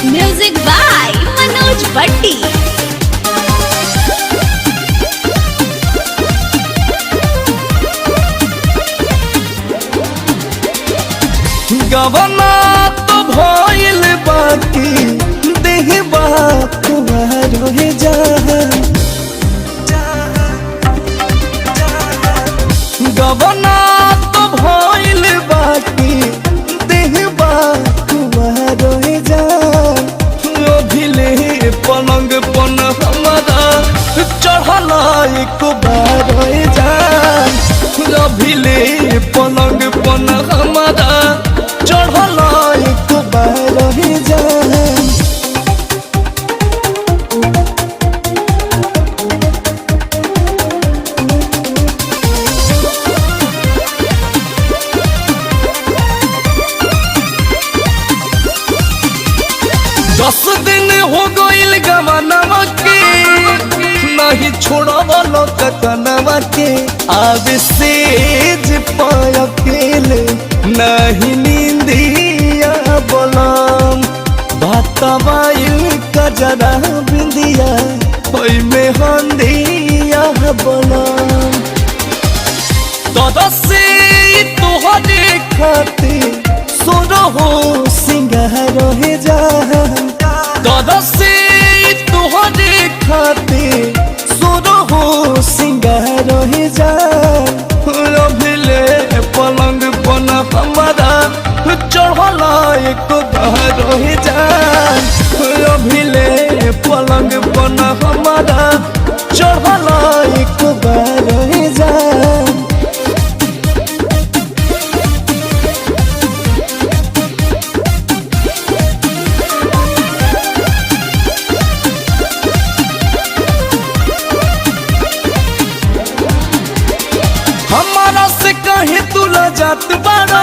Music by Manoj Bhatti. गवना तो भइल बाकी देहबा तुम्हारो हे जहां। गवना तो भइल बाकी देहबा तुम्हारो हे जहां। अभिले पलंग पन हमारा चढ़ला एक बार हे जहां। अभिले पलंग पन हमारा चढ़ला एक बार हे जहां। दस दिन हो गइल गवनवा के नहीं छोड़वलो कतनवा के। अब सेज पाय अकेले नहीं नींदिया बोलम। भातवाइल कजरा बिंदिया होई में हंदिया बोलम। दादा से तोहरे खातिर सोरो हो सिंगार हे जहां। दादा से तोहरे खातिर सोरो हो सिंगार हे जहां। अभिले पलंग पन हमारा चढ़ला एक बार हे जहां। अभिले पलंग पन हमारा चढ़ला एक बार हे जहां। हमारा से कहे तुला जात बारा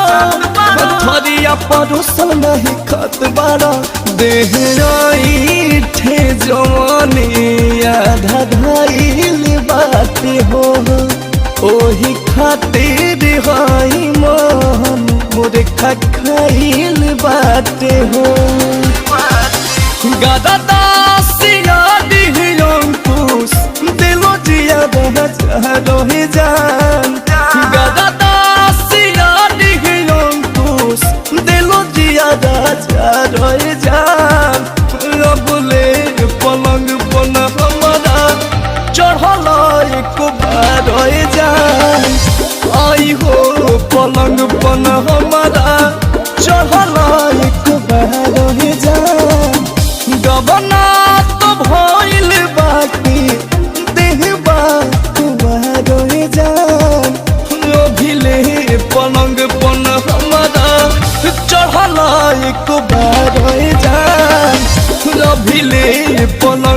थरिया परोसल नहीं खत बारा। देहराई ठे जवानी आधा धाइल बाटे हो। ओही खातिर हाई मन मोरे खाइल बाटे हो। गादा दासिया दिहंकुश दिलो जिया रहे जान। गादा दासिया दिहंकुश दिलो जिया रहे जान। अबले पलंग पन हमारा चढ़ला एक बार हे जान। आई हो पलंग पन हमारा चढ़ला एक बार हे जान। गवना तो भइल बाकी देहबा तुम्हारो हे जान। अभिले पलंग पन हमारा चढ़ला एक बार हे जान। अभिले पलंग